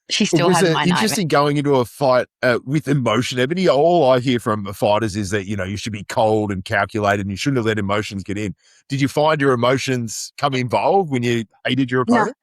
She still Was has it my nightmare. interesting going into a fight with emotion, Ebony? All I hear from fighters is that, you should be cold and calculated and you shouldn't have let emotions get in. Did you find your emotions come involved when you hated your No. opponent?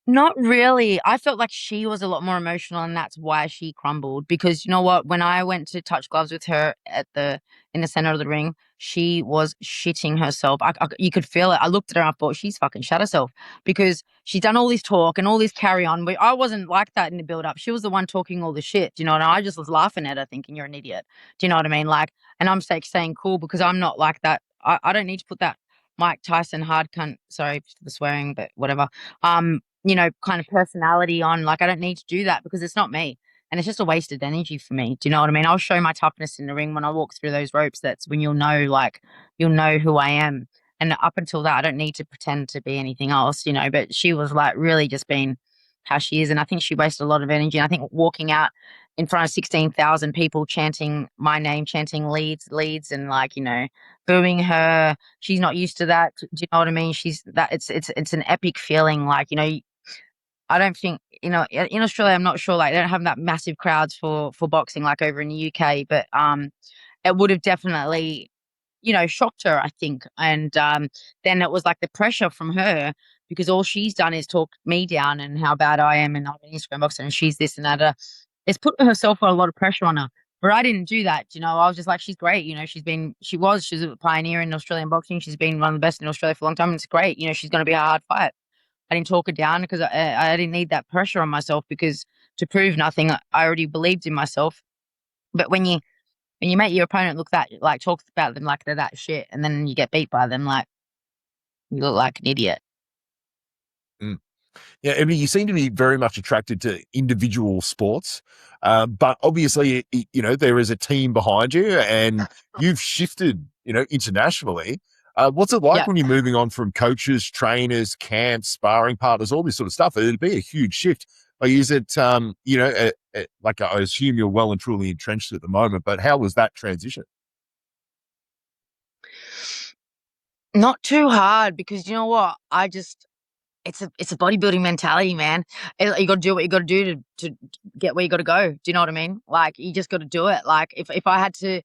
Not really. I felt like she was a lot more emotional and that's why she crumbled. Because you know what? When I went to touch gloves with her in the center of the ring, she was shitting herself. You could feel it. I looked at her and I thought, she's fucking shut herself because she's done all this talk and all this carry on. But I wasn't like that in the build up. She was the one talking all the shit. Do you know what I mean? I just was laughing at her thinking you're an idiot. Do you know what I mean? Like, and I'm saying cool because I'm not like that. I don't need to put that Mike Tyson hard cunt, sorry for the swearing, but whatever. Kind of personality on. Like, I don't need to do that because it's not me. And it's just a wasted energy for me. Do you know what I mean? I'll show my toughness in the ring when I walk through those ropes. That's when you'll know who I am. And up until that, I don't need to pretend to be anything else, but she was like really just being how she is. And I think she wasted a lot of energy. And I think walking out in front of 16,000 people chanting my name, chanting leads, and booing her. She's not used to that. Do you know what I mean? It's an epic feeling. Like, I don't think, in Australia, I'm not sure, like, they don't have that massive crowds for boxing like over in the UK, but it would have definitely, shocked her, I think. And then it was like the pressure from her because all she's done is talk me down and how bad I am and I'm an Instagram boxer and she's this and that. It's put herself a lot of pressure on her. But I didn't do that, I was just like, she's great, she's a pioneer in Australian boxing. She's been one of the best in Australia for a long time. And it's great, she's going to be a hard fight. I didn't talk her down because I didn't need that pressure on myself because to prove nothing, I already believed in myself. But when you make your opponent look that, like, talk about them like they're that shit, and then you get beat by them, like, you look like an idiot. Mm. Yeah, I mean, you seem to be very much attracted to individual sports, but obviously, there is a team behind you, and you've shifted, internationally. What's it like Yeah. when you're moving on from coaches, trainers, camps, sparring partners, all this sort of stuff? It'd be a huge shift. Like, is it, like, I assume you're well and truly entrenched at the moment, but how was that transition? Not too hard, because you know what? It's a bodybuilding mentality, man. You got to do what you got to do to get where you got to go. Do you know what I mean? Like, you just got to do it. Like, if I had to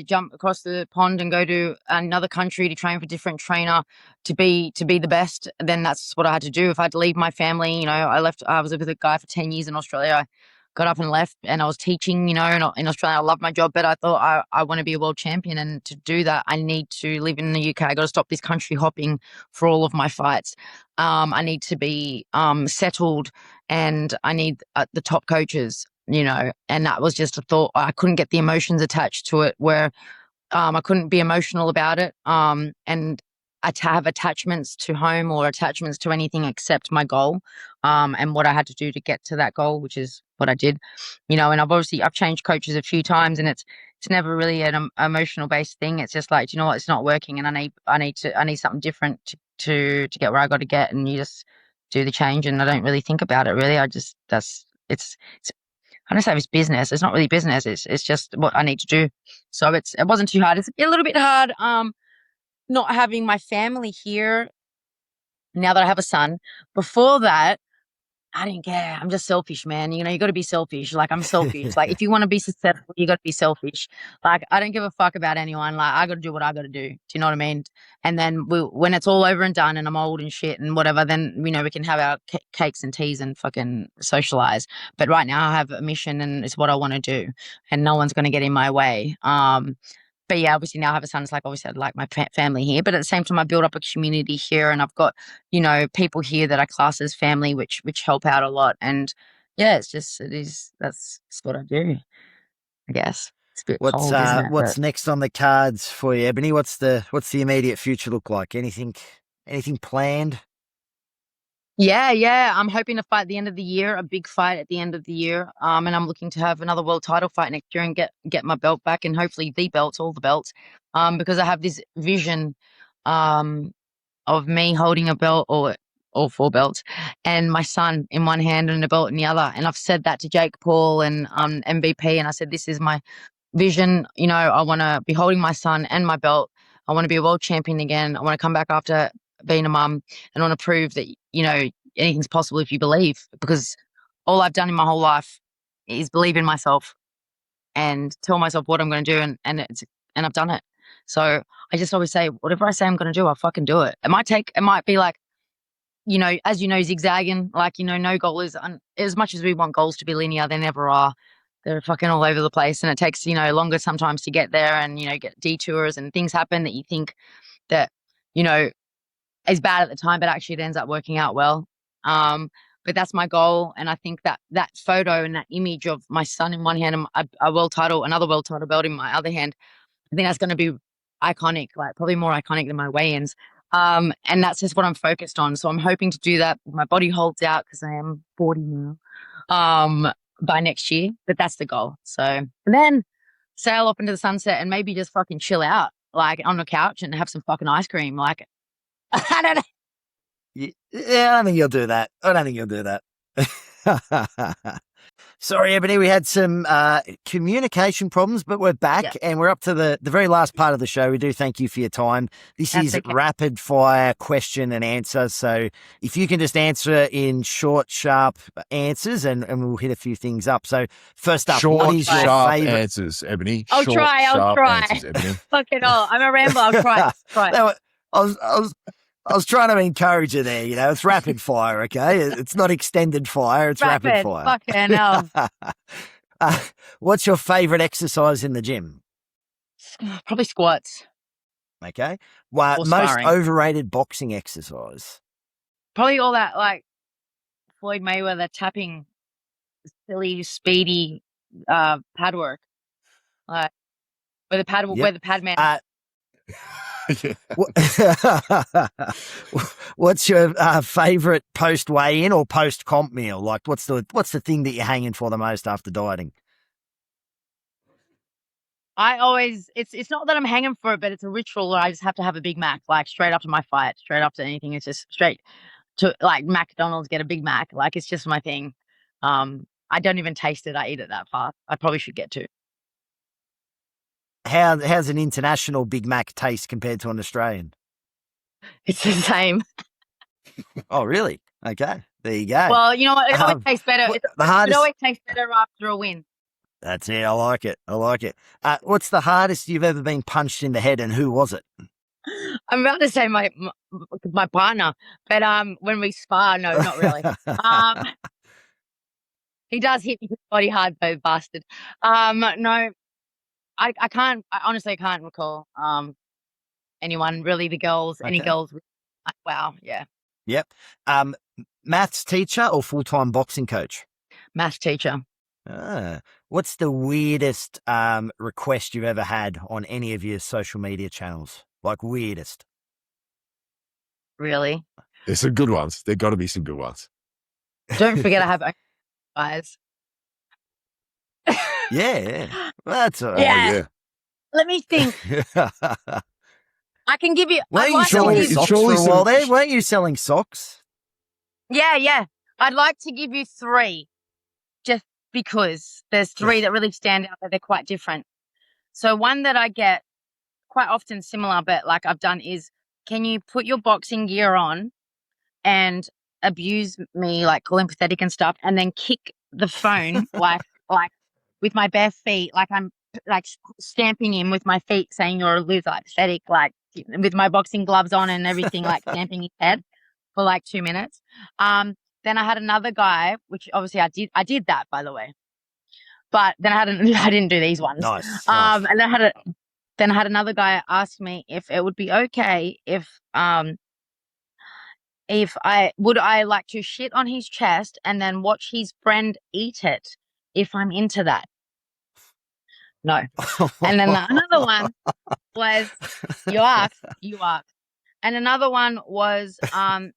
jump across the pond and go to another country to train for a different trainer to be the best, then that's what I had to do. If I had to leave my family, I was with a guy for 10 years in Australia. I got up and left, and I was teaching, in Australia. I love my job, but I thought I want to be a world champion. And to do that, I need to live in the UK. I got to stop this country hopping for all of my fights. I need to be settled, and I need the top coaches, and that was just a thought. I couldn't get the emotions attached to it, where I couldn't be emotional about it, and have attachments to home or attachments to anything except my goal, and what I had to do to get to that goal, which is what I did, and I've changed coaches a few times, and it's never really an emotional based thing. It's just like, you know what, it's not working, and I need something different to get where I got to get, and you just do the change, and I don't really think about it. Really, it's I don't say it's business. It's not really business. It's just what I need to do. So it wasn't too hard. It's a little bit hard, not having my family here now that I have a son. Before that, I didn't care. I'm just selfish, man. You got to be selfish. Like, I'm selfish. Like, if you want to be successful, you got to be selfish. Like, I don't give a fuck about anyone. Like, I got to do what I got to do. Do you know what I mean? And then when it's all over and done, and I'm old and shit and whatever, then we can have our cakes and teas and fucking socialize. But right now, I have a mission, and it's what I want to do, and no one's going to get in my way. But yeah, obviously now I have a son. It's like, obviously I'd like my family here, but at the same time I build up a community here, and I've got, people here that I class as family, which help out a lot. And yeah, that's what I do, I guess. It's a bit cold, isn't it? What's next on the cards for you, Ebony? What's the immediate future look like? Anything planned? Yeah. I'm hoping to fight at the end of the year, a big fight at the end of the year. And I'm looking to have another world title fight next year and get my belt back, and hopefully the belts, all the belts. Because I have this vision, of me holding a belt, or all four belts, and my son in one hand and a belt in the other. And I've said that to Jake Paul and MVP, and I said, this is my vision. I want to be holding my son and my belt. I want to be a world champion again. I want to come back after being a mum, and I want to prove that, anything's possible if you believe, because all I've done in my whole life is believe in myself and tell myself what I'm going to do, and I've done it. So I just always say, whatever I say I'm going to do, I'll fucking do it. It might be like, as zigzagging, like, no goal is, as much as we want goals to be linear, they never are. They're fucking all over the place, and it takes, longer sometimes to get there, and, get detours, and things happen that you think that, is bad at the time, but actually it ends up working out well. But that's my goal. And I think that photo and that image of my son in one hand and another world title belt in my other hand, I think that's going to be iconic, like probably more iconic than my weigh-ins. And that's just what I'm focused on. So I'm hoping to do that. My body holds out, because I am 40 now, by next year, but that's the goal. So, and then sail up into the sunset and maybe just fucking chill out, like on the couch, and have some fucking ice cream. Like, I don't know. Yeah, I don't think you'll do that. Sorry, Ebony, we had some communication problems, but we're back, and we're up to the very last part of the show. We do thank you for your time. This is rapid fire question and answer. So if you can just answer in short, sharp answers, and we'll hit a few things up. So first up, what is your sharp favorite answers, Ebony? I'll try. Answers, Ebony. Fuck it all. I'm a rambler. I'll try. I was trying to encourage you there. It's rapid fire, okay? It's not extended fire. It's rapid fire. Fucking hell. What's your favorite exercise in the gym? Probably squats. Okay. Most sparring. overrated boxing exercise? Probably all that, like, Floyd Mayweather tapping, silly, speedy pad work. like where the pad Yep. man. Yeah. What's your favorite post weigh in or post comp meal? Like, what's the thing that you're hanging for the most after dieting? I always it's not that I'm hanging for it, but it's a ritual where I just have to have a Big Mac, like straight after my fight, straight after anything. It's just straight to like McDonald's, get a Big Mac. Like it's just my thing. I don't even taste it. I eat it that fast. I probably should get to. How's an international Big Mac taste compared to an Australian? It's the same. Oh, really? Okay, there you go. Well, you know what? It always tastes better. It always tastes better after a win. That's it. I like it. What's the hardest you've ever been punched in the head, and who was it? I'm about to say my partner, but when we spar, no, not really. He does hit me with body hard, though, bastard. No, I can't. I honestly can't recall anyone really. The girls, any Okay. girls. Wow, yeah. Yep. Maths teacher or full-time boxing coach? Maths teacher. What's the weirdest request you've ever had on any of your social media channels? Like weirdest? Really? There's some good ones. There got to be some good ones. Don't forget I have eyes. Yeah. Well, that's all right. Yeah. Oh, yeah. Let me think. I can give you. Weren't you I'd like to selling give you- socks surely for a some- while there? Weren't you selling socks? Yeah. I'd like to give you 3, just because there's 3 that really stand out, but they're quite different. So one that I get quite often similar, but like I've done is, can you put your boxing gear on and abuse me, like call him pathetic and stuff, and then kick the phone like with my bare feet, like I'm like stamping him with my feet, saying you're a loser, like pathetic, like with my boxing gloves on and everything, like stamping his head for like 2 minutes. Then I had another guy, which obviously I did that, by the way, but then I didn't do these ones. Nice. And then I had another guy ask me if it would be okay if I like to shit on his chest and then watch his friend eat it, if I'm into that. No. And then another one was you asked. And another one was can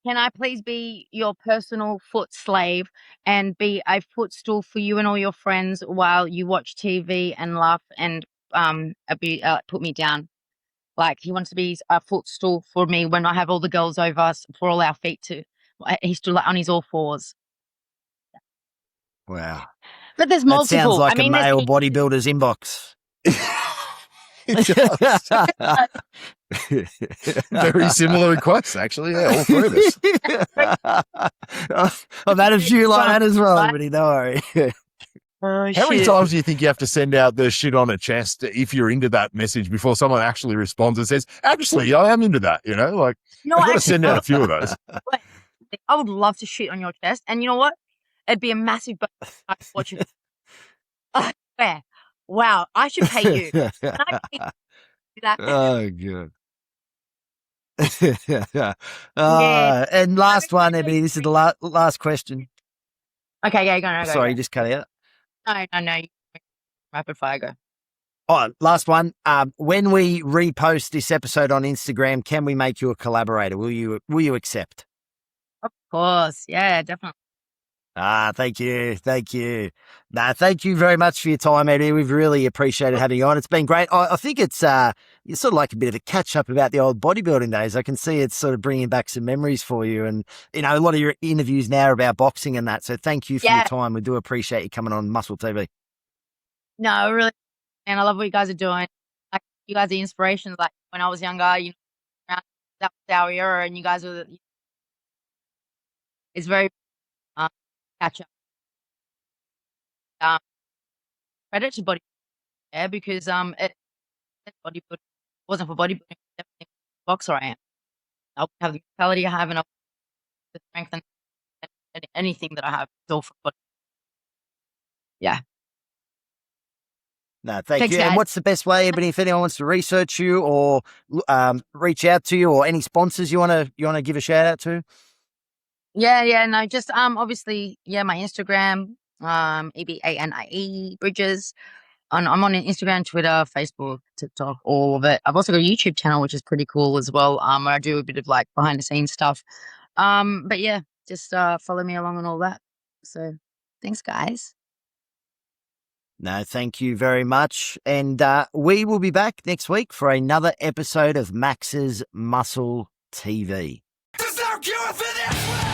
I please be your personal foot slave and be a footstool for you and all your friends while you watch TV and laugh and put me down? Like he wants to be a footstool for me when I have all the girls over for all our feet to. He's still like on his all fours. Wow. But there's That multiple. sounds like a male there's- bodybuilder's inbox. Very similar requests, actually. Yeah, all 3 of us. I've had a few like that as well, everybody. Don't worry. How many times do you think you have to send out the shit on a chest if you're into that message before someone actually responds and says, actually, I am into that, like No, I've got to send out a few of those. I would love to shit on your chest. And you know what? It'd be a massive watching. Fair. Wow, I should pay you. Can I pay you that? Oh, good. And last one, Ebony. This is the last question. Okay, yeah, go. Sorry, you just cut out. No. Rapid fire, go. Oh, last one. When we repost this episode on Instagram, can we make you a collaborator? Will you accept? Of course, yeah, definitely. Thank you. Thank you very much for your time, Eddie. We've really appreciated having you on. It's been great. I think it's sort of like a bit of a catch up about the old bodybuilding days. I can see it's sort of bringing back some memories for you. And, a lot of your interviews now are about boxing and that. So thank you for your time. We do appreciate you coming on MuscleTV. No, really. And I love what you guys are doing. Like, you guys are inspirations. Like when I was younger, that was our era, and you guys were. It's very catch up. Credit to bodybuilding, yeah, because bodybuilding wasn't for bodybuilding. Definitely boxer I am. I would have the mentality I have, and the strength and anything that I have. It's all for body. Yeah. No, thank Thanks, you. guys. And what's the best way, Ebony, if anyone wants to research you or reach out to you, or any sponsors you want to give a shout out to? Yeah, no, just obviously, my Instagram, Ebanie Bridges. I'm on Instagram, Twitter, Facebook, TikTok, all of it. I've also got a YouTube channel, which is pretty cool as well. Where I do a bit of like behind the scenes stuff. But yeah, just follow me along and all that. So thanks, guys. No, thank you very much. And we will be back next week for another episode of Max's Muscle TV. There's no cure for this!